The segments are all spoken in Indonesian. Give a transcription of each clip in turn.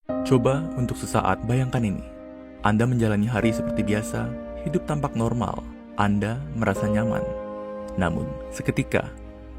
Coba untuk sesaat bayangkan ini. Anda menjalani hari seperti biasa, hidup tampak normal, Anda merasa nyaman. Namun, seketika,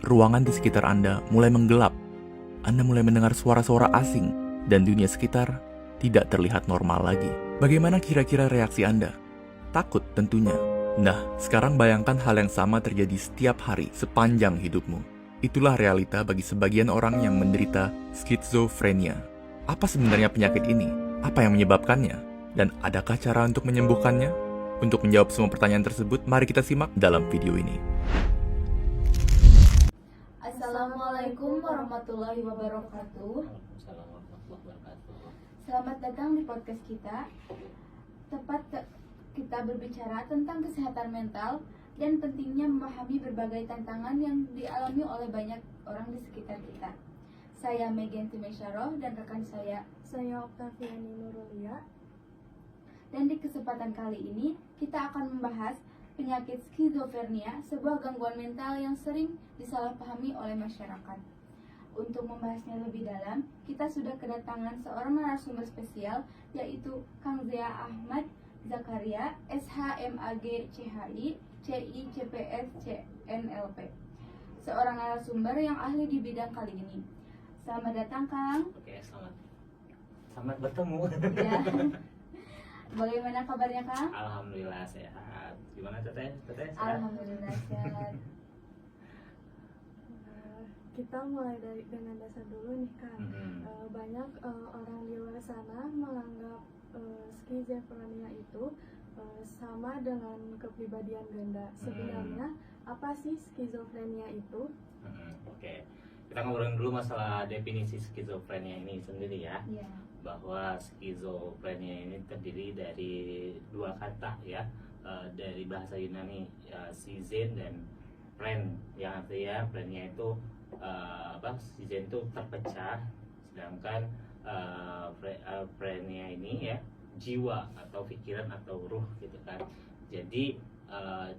ruangan di sekitar Anda mulai menggelap. Anda mulai mendengar suara-suara asing, dan dunia sekitar tidak terlihat normal lagi. Bagaimana kira-kira reaksi Anda? Takut tentunya. Nah, sekarang bayangkan hal yang sama terjadi setiap hari sepanjang hidupmu. Itulah realita bagi sebagian orang yang menderita skizofrenia. Apa sebenarnya penyakit ini? Apa yang menyebabkannya? Dan adakah cara untuk menyembuhkannya? Untuk menjawab semua pertanyaan tersebut, mari kita simak dalam video ini. Assalamualaikum warahmatullahi wabarakatuh. Selamat datang di podcast kita. Kita berbicara tentang kesehatan mental dan pentingnya memahami berbagai tantangan yang dialami oleh banyak orang di sekitar kita. Saya Megan Timesyaroh dan rekan saya Oktaviani Nurulia. Dan di kesempatan kali ini kita akan membahas penyakit skizofrenia, sebuah gangguan mental yang sering disalahpahami oleh masyarakat. Untuk membahasnya lebih dalam, kita sudah kedatangan seorang narasumber spesial, yaitu Kang Zia Ahmad Zakaria, SHMAG CHI, CI CPS CNLP. Seorang narasumber yang ahli di bidang kali ini. Selamat datang, Kang. Oke, selamat bertemu. Ya. Bagaimana kabarnya, Kang? Alhamdulillah sehat. Gimana Teteh? Teteh sehat? Alhamdulillah sehat. Kita mulai dengan dasar dulu nih, Kang. Banyak orang di luar sana menganggap skizofrenia itu sama dengan kepribadian ganda. Sebenarnya apa sih skizofrenia itu? Oke. Kita ngobrolin dulu masalah definisi skizofrenia ini sendiri ya. Iya. Bahwa skizofrenia ini terdiri dari dua kata ya, dari bahasa Yunani, sizen dan phren, yang artinya phrenia itu sizen itu terpecah, sedangkan phrenia ini ya jiwa atau pikiran atau ruh gitu kan. Jadi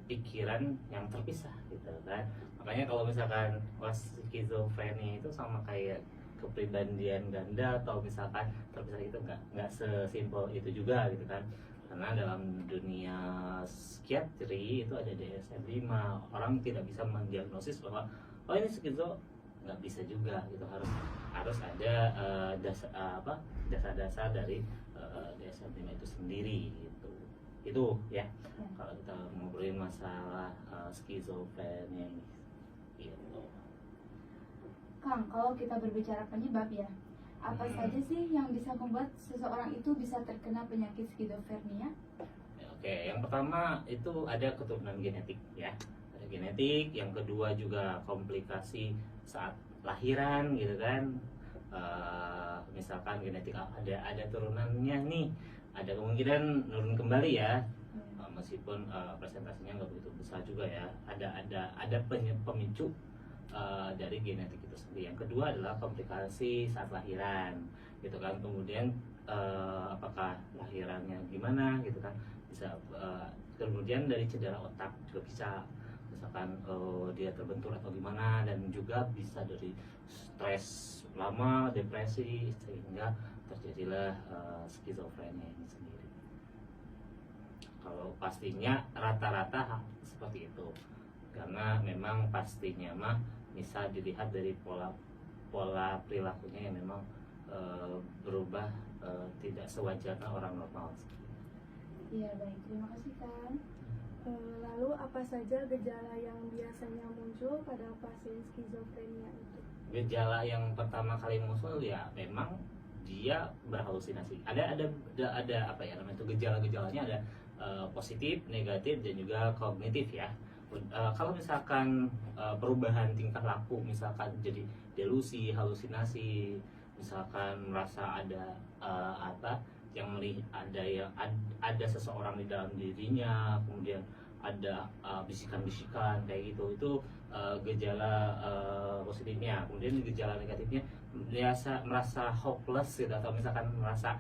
pikiran yang terpisah gitu kan. Makanya kalau misalkan skizofrenia itu sama kayak kepribadian ganda atau misalkan terpisah, itu nggak sesimpel itu juga gitu kan. Karena dalam dunia psikiatri itu ada DSM-5, orang tidak bisa mendiagnosis bahwa oh ini skizo, nggak bisa juga gitu. Harus ada dasar-dasar dari DSM-5 itu sendiri gitu. Itu ya, kalau kita ngobrolin masalah skizofrenia ini gitu. Kang, kalau kita berbicara penyebab ya, apa saja sih yang bisa membuat seseorang itu bisa terkena penyakit skizofrenia? Oke, yang pertama itu ada keturunan genetik ya. Ada genetik, yang kedua juga komplikasi saat lahiran gitu kan. Misalkan genetik ada turunannya nih, ada kemungkinan nurun kembali ya. Meskipun presentasinya nggak begitu besar juga ya. Ada pemicu dari genetik itu sendiri. Yang kedua adalah komplikasi saat lahiran gitu kan. Kemudian apakah lahirannya gimana gitu kan, bisa kemudian dari cedera otak juga bisa, misalkan dia terbentur atau gimana, dan juga bisa dari stres lama, depresi, sehingga terjadilah skizofrenia ini sendiri. Kalau pastinya rata-rata seperti itu, karena memang pastinya mah bisa dilihat dari pola perilakunya yang memang berubah, tidak sewajarnya orang normal. Iya, baik, terima kasih, Kang. Lalu apa saja gejala yang biasanya muncul pada pasien skizofrenia itu? Gejala yang pertama kali muncul ya memang dia berhalusinasi. Ada apa ya namanya itu, gejala-gejalanya ada positif, negatif, dan juga kognitif ya. Kalau misalkan perubahan tingkah laku, misalkan jadi delusi, halusinasi, misalkan merasa ada ada seseorang di dalam dirinya, kemudian ada bisikan-bisikan kayak gitu, itu gejala positifnya. Kemudian gejala negatifnya biasa merasa hopeless gitu, atau misalkan merasa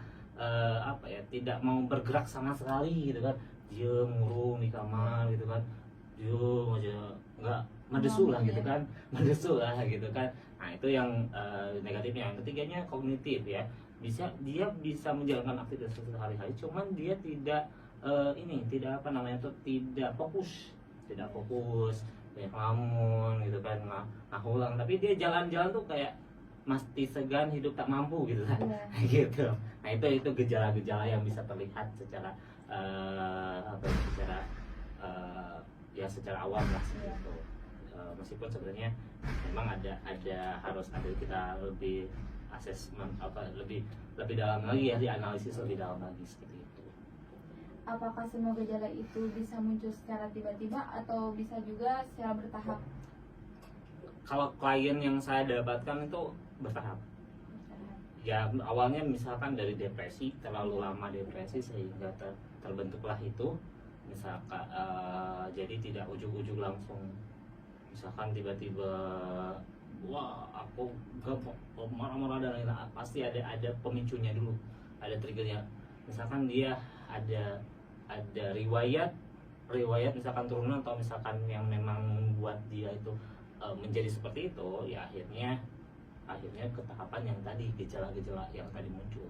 tidak mau bergerak sama sekali gitu kan, dia murung di kamar gitu kan, diem aja, nggak mendesu lah gitu kan, mendesu lah gitu kan. Nah itu yang negatifnya. Yang ketiganya kognitif ya, dia bisa menjalankan aktivitas sehari-hari, cuman dia tidak tidak apa namanya tuh tidak fokus, banyak ngelamun gitu kan, ngulang, tapi dia jalan-jalan tuh kayak mati segan hidup tak mampu gitu kan. Gitu. Nah itu gejala-gejala yang bisa terlihat secara secara awam lah gitu. Meskipun sebenarnya memang ada harus ada kita lebih asesmen lebih dalam lagi ya, dianalisis lebih dalam lagi seperti itu. Apakah semua gejala itu bisa muncul secara tiba-tiba atau bisa juga secara bertahap? Kalau klien yang saya dapatkan itu bertahap. Ya awalnya misalkan dari depresi, terlalu lama depresi sehingga terbentuklah itu, misalkan jadi tidak ujug-ujug langsung, misalkan tiba-tiba wah aku marah-marah dan lain-lain, pasti ada pemicunya dulu, ada triggernya. Misalkan dia ada riwayat misalkan turunan atau misalkan yang memang membuat dia itu menjadi seperti itu, ya akhirnya ke tahapan yang tadi, gejala-gejala yang tadi muncul.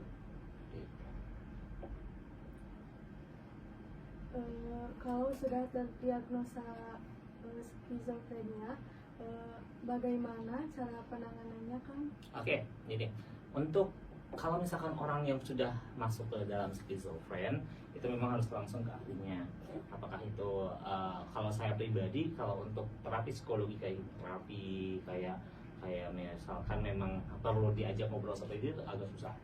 Kalau sudah terdiagnosa skizofrenia, bagaimana cara penanganannya, Kang? Oke, jadi untuk kalau misalkan orang yang sudah masuk ke dalam skizofren, itu memang harus langsung ke ahlinya. Apakah itu kalau saya pribadi, kalau untuk terapi psikologi kayak misalkan memang perlu diajak ngobrol seperti itu agak susah.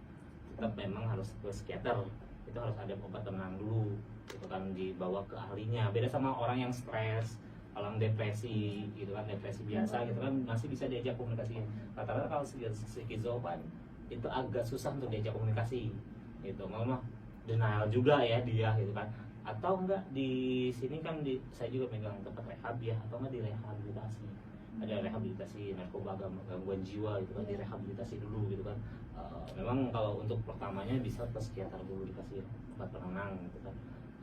Tetap memang harus ke psikiater, itu harus ada obat tenang dulu, itu kan dibawa ke ahlinya. Beda sama orang yang stres, orang depresi gitu kan, depresi biasa gitu kan masih bisa diajak komunikasi. Rata-rata kalau skizofren itu agak susah untuk diajak komunikasi gitu, malah denial juga ya dia gitu kan. Atau enggak di sini kan saya juga megang tempat rehab ya, atau enggak direhabilitasi, ada rehabilitasi narkoba, gangguan jiwa gitu kan, direhabilitasi dulu gitu kan. Memang kalau untuk pertamanya bisa ke psikiater dulu, dikasih obat penenang gitu kan,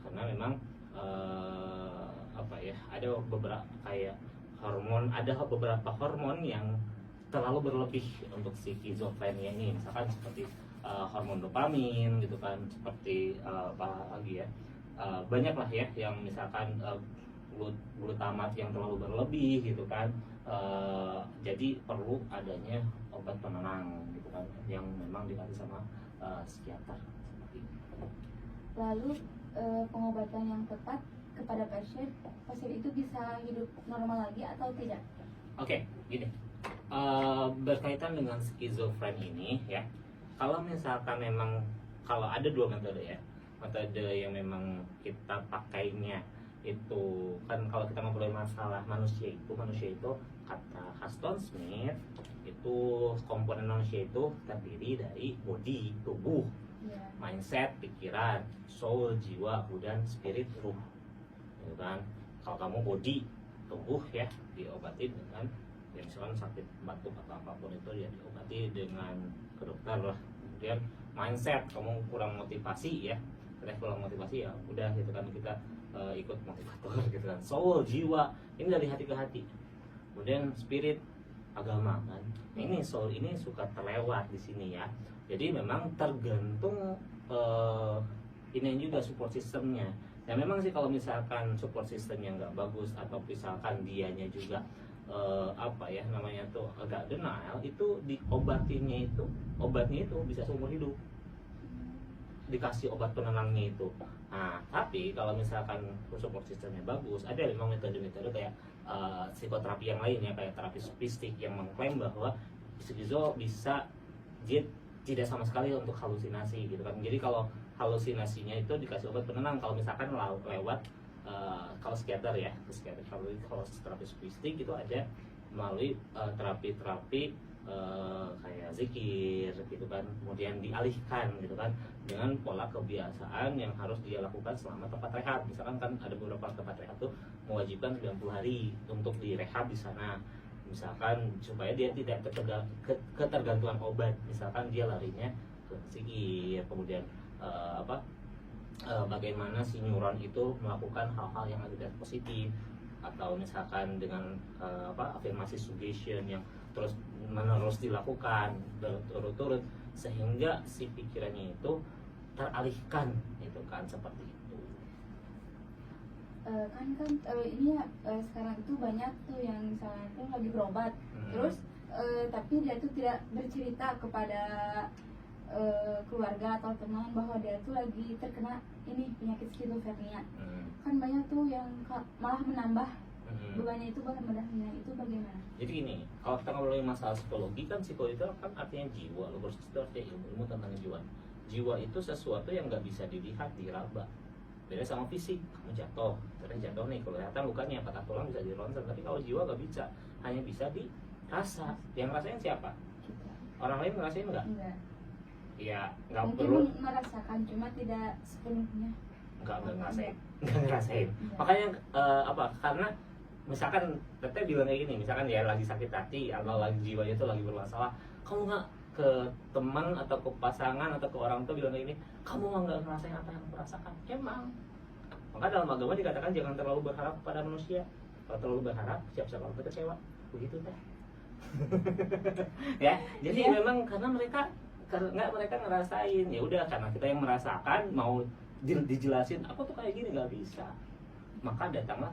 karena memang ada beberapa kayak beberapa hormon yang terlalu berlebih untuk skizofrenia ini, misalkan seperti hormon dopamin gitu kan, seperti apa lagi ya, banyak lah ya yang misalkan glutamat yang terlalu berlebih gitu kan. Jadi perlu adanya obat penenang gitu kan, yang memang dikasih sama psikiater. Lalu pengobatan yang tepat kepada pasien itu bisa hidup normal lagi atau tidak? Oke, gini. Berkaitan dengan skizofren ini ya, kalau misalkan memang kalau ada dua metode ya, metode yang memang kita pakainya itu kan, kalau kita ngobrolin masalah manusia itu kata Huston Smith itu komponen manusia itu terdiri dari body, tubuh, mindset, pikiran, soul, jiwa, dan spirit, ruh gitu kan. Kalau kamu body, tubuh ya, diobati dengan ya misalkan sakit batuk atau apapun itu ya diobati dengan ke dokter lah. Kemudian mindset, kamu kurang motivasi ya, ya udah gitu kan, kita ikut motivator gitu kan. Soul, jiwa, ini dari hati ke hati. Kemudian spirit, agama kan. Ini soul ini suka terlewat di sini ya. Jadi memang tergantung ini juga support systemnya. Ya memang sih kalau misalkan support systemnya nggak bagus, atau misalkan dianya juga agak denial, itu obatnya itu bisa seumur hidup, dikasih obat penenangnya itu. Nah tapi kalau misalkan support systemnya bagus, ada memang metode-metode kayak psikoterapi yang lain ya, kayak terapi sofistik yang mengklaim bahwa skizo bisa tidak sama sekali untuk halusinasi gitu kan. Jadi kalau halusinasinya itu dikasih obat penenang, kalau misalkan lewat kalau psikiater ya, kalau terapi sofistik itu ada melalui terapi-terapi kayak zikir gitu kan, kemudian dialihkan gitu kan dengan pola kebiasaan yang harus dia lakukan selama tempat rehab. Misalkan kan ada beberapa tempat rehab tuh mewajibkan 90 hari untuk direhab di sana, misalkan supaya dia tidak ketergantungan obat. Misalkan dia larinya ke zikir, kemudian bagaimana si neuron itu melakukan hal-hal yang agak positif, atau misalkan dengan afirmasi suggestion yang terus menerus dilakukan berturut-turut, sehingga si pikirannya itu teralihkan gitu kan, seperti itu. Ini ya, sekarang itu banyak tuh yang misalnya itu lagi berobat, terus tapi dia tuh tidak bercerita kepada keluarga atau teman bahwa dia tuh lagi terkena ini penyakit skizofrenia. Kan banyak tuh yang malah menambah bebannya itu, bahkan menambahnya itu bagaimana? Jadi gini, kalau kita ngomongin masalah psikologi kan, psikologi itu kan artinya jiwa, logosis itu artinya ilmu tentang jiwa. Jiwa itu sesuatu yang nggak bisa dilihat, diraba. Beda sama fisik, kamu jatuh, ternyata jatuh nih, kelihatan lukanya, patah tulang bisa di ronsen, tapi kalau jiwa nggak bisa, hanya bisa dirasa. Yang ngerasain siapa? Kita. Orang lain ngerasain nggak? Enggak. Ya nggak Mungkin perlu, merasakan, cuma tidak sepenuhnya. nggak ngerasain. Iya. Makanya apa? Karena misalkan teteh bilang kayak gini, misalkan dia lagi sakit hati atau lagi jiwanya itu lagi bermasalah, kamu nggak ke teman atau ke pasangan atau ke orang tua bilang kayak gini, kamu nggak ngerasain apa yang aku rasakan. Emang. Maka dalam agama dikatakan jangan terlalu berharap pada manusia. Kalau terlalu berharap, siap-siap kamu kecewa. Begitu teh. Ya, jadi memang karena mereka ngerasain, ya udah, karena kita yang merasakan mau dijelasin apa tuh kayak gini nggak bisa, maka datanglah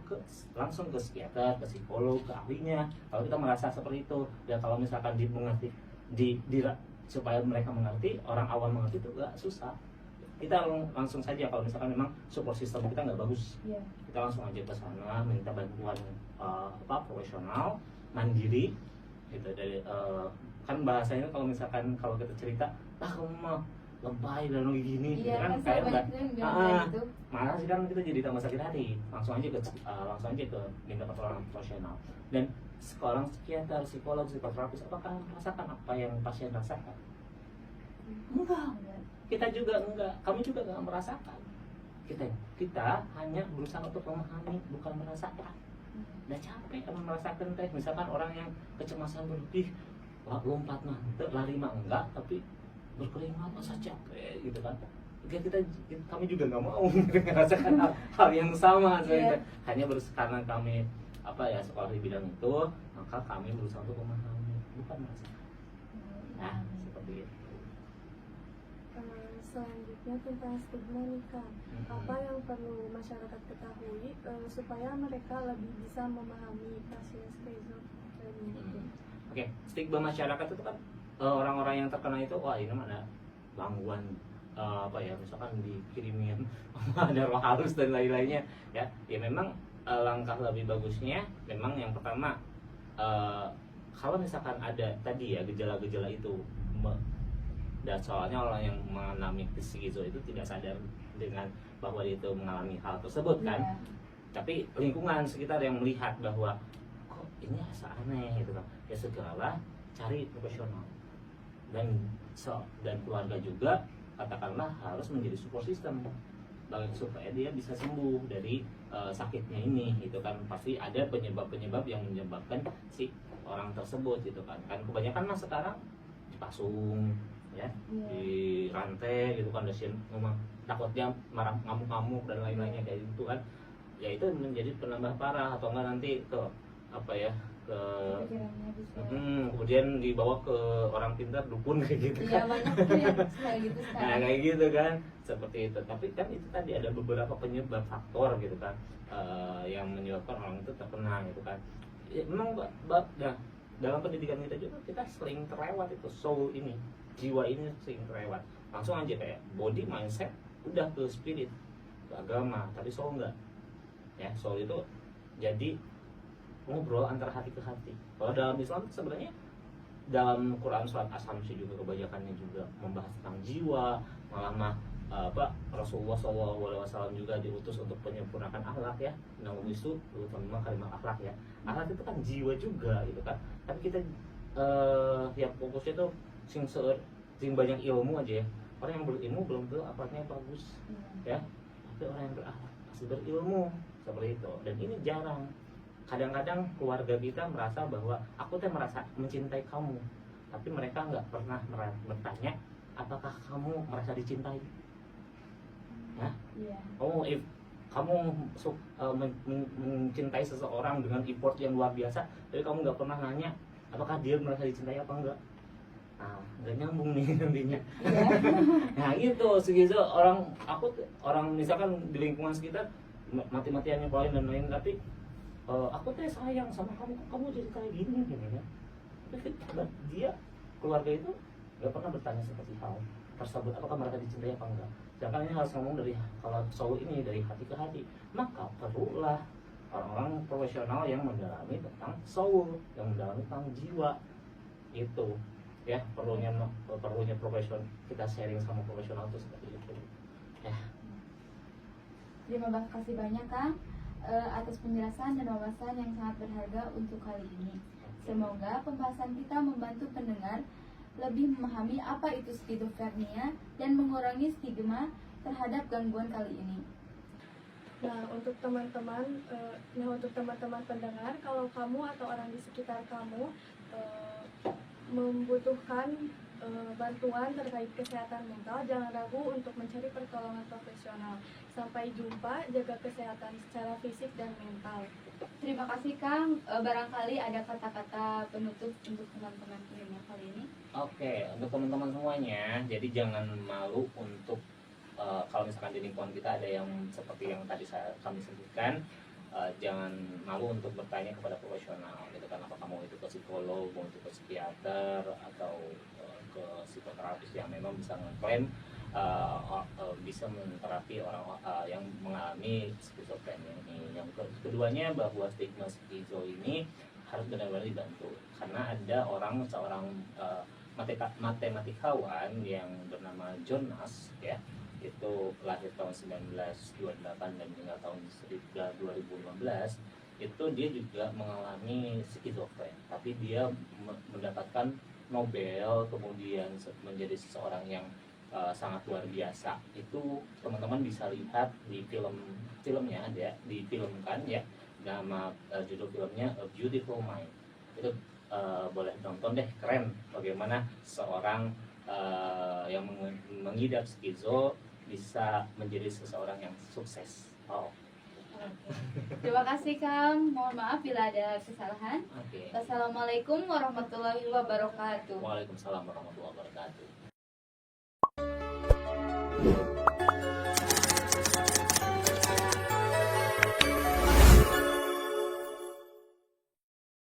langsung ke psikiater, ke psikolog, ke ahlinya. Kalau kita merasa seperti itu, dan kalau misalkan dimengerti, supaya mereka mengerti, orang awam mengerti itu nggak susah. Kita langsung saja, kalau misalkan memang support system kita nggak bagus, kita langsung aja ke sana minta bantuan profesional, mandiri, gitu. Dari kan bahasanya kalau misalkan kalau kita cerita, kamu mah lebay dan gini, gitu kan kayak enggak, gitu. malah sih kan kita jadi tambah sakit hati. Langsung aja ke minta pertolongan profesional. Dan seorang psikiater, psikolog, psikoterapis, apakah merasakan apa yang pasien rasakan? Enggak. Kita juga enggak, kamu juga enggak merasakan. Kita hanya berusaha untuk memahami, bukan merasakan. Udah capek kamu merasakan teh. Misalkan orang yang kecemasan berlebih, lompat mantep, lari mah enggak, tapi berkeringat masa capek gitu kan. Kami juga nggak mau merasakan hal yang sama sebenarnya. Hanya karena kami sekolah di bidang itu, maka kami berusaha untuk memahami, bukan merasakan. Nah, seperti itu. Selanjutnya tentang stigma nih Kang. Apa yang perlu masyarakat ketahui supaya mereka lebih bisa memahami pasien skizofrenia? Oke, stigma masyarakat itu kan orang-orang yang terkena itu, wah ini mana gangguan misalkan dikirimin ada roh halus dan lain-lainnya, ya memang langkah lebih bagusnya memang yang pertama, kalau misalkan ada tadi ya gejala-gejala itu, dan soalnya orang yang mengalami skizo itu tidak sadar dengan bahwa dia itu mengalami hal tersebut kan, tapi lingkungan sekitar yang melihat bahwa kok ini rasa aneh gitu kan, ya segeralah cari profesional. Dan keluarga juga katakanlah harus menjadi support system supaya dia bisa sembuh dari sakitnya ini gitu kan. Pasti ada penyebab-penyebab yang menyebabkan si orang tersebut gitu kan. Kebanyakan mah sekarang dipasung ya, di rantai gitu kan, dan memang takutnya marah, ngamuk-ngamuk dan lain-lainnya kayak gitu kan. Ya itu menjadi penambah parah, atau enggak nanti ke kemudian dibawa ke orang pintar, dukun kayak gitu kan. Iya, banyak yang kayak gitu sekarang. Nah kayak gitu kan, seperti itu. Tapi kan itu tadi ada beberapa penyebab faktor gitu kan, yang menyebabkan orang itu terkena gitu kan. Ya, memang dalam pendidikan kita juga kita sering terlewat itu soul ini, jiwa ini sering terlewat. Langsung aja kayak body, mindset, udah ke spirit, ke agama, tapi soul enggak. Ya, soul itu jadi ngobrol antara hati ke hati. Kalau dalam Islam sebenarnya dalam Quran surat As-Samsi juga kebanyakannya juga membahas tentang jiwa, malah Rasulullah SAW juga diutus untuk menyempurnakan akhlak ya. Namun itu memang kalimat akhlak ya. Akhlak itu kan jiwa juga gitu kan. Tapi kita yang fokusnya tuh sing banyak ilmu aja ya. Orang yang berilmu belum tentu akhlaknya bagus ya. Tapi orang yang berakhlak pasti berilmu seperti itu. Dan ini jarang. Kadang-kadang keluarga kita merasa bahwa aku merasa mencintai kamu, tapi mereka nggak pernah bertanya apakah kamu merasa dicintai. Ya? Kamu mencintai seseorang dengan effort yang luar biasa, tapi kamu nggak pernah nanya apakah dia merasa dicintai apa enggak. Nah, nggak nyambung nih nantinya. Iya. Nah gitu, segitu orang misalkan di lingkungan sekitar mati-matian nyepelin dan lain, tapi aku teh sayang sama kamu, kok kamu jadi kayak gini gitu ya. Tapi dia keluarga itu nggak pernah bertanya seperti hal tersebut, apakah mereka dicintai apa enggak. Sedangkan ini harus ngomong dari, kalau cowok ini dari hati ke hati, maka perlulah orang-orang profesional yang mendalami tentang soul, yang mendalami tentang jiwa itu ya. Perlunya profesional, kita sharing sama profesional itu seperti itu ya. Terima kasih banyak Kang atas penjelasan dan wawasan yang sangat berharga untuk kali ini. Semoga pembahasan kita membantu pendengar lebih memahami apa itu skizofrenia dan mengurangi stigma terhadap gangguan kali ini. Nah, untuk teman-teman pendengar, kalau kamu atau orang di sekitar kamu membutuhkan bantuan terkait kesehatan mental, jangan ragu untuk mencari pertolongan profesional. Sampai jumpa, jaga kesehatan secara fisik dan mental. Terima kasih Kang. Barangkali ada kata-kata penutup untuk teman-teman pendengar kali ini. Oke, untuk teman-teman semuanya, jadi jangan malu untuk kalau misalkan di lingkungan kita ada yang seperti yang tadi kami sebutkan, jangan malu untuk bertanya kepada profesional gitu kan, apa kamu itu ke psikolog, mau itu ke psikiater atau ke psikoterapis yang memang bisa ngeklaim bisa menterapi orang yang mengalami skizofrenia ini. Yang keduanya bahwa stigma skizo ini harus benar-benar dibantu, karena ada seorang matematikawan yang bernama Jonas ya, itu lahir tahun 1928 dan meninggal tahun 2015. Itu dia juga mengalami skizofren, tapi dia mendapatkan Nobel, kemudian menjadi seseorang yang sangat luar biasa. Itu teman-teman bisa lihat di filmnya, ada difilmkan ya, nama judul filmnya A Beautiful Mind. Itu boleh nonton deh, keren bagaimana seorang yang mengidap skizo bisa menjadi seseorang yang sukses. Terima kasih Kang. Mohon maaf bila ada kesalahan. Oke. Wassalamualaikum warahmatullahi wabarakatuh. Waalaikumsalam warahmatullahi wabarakatuh.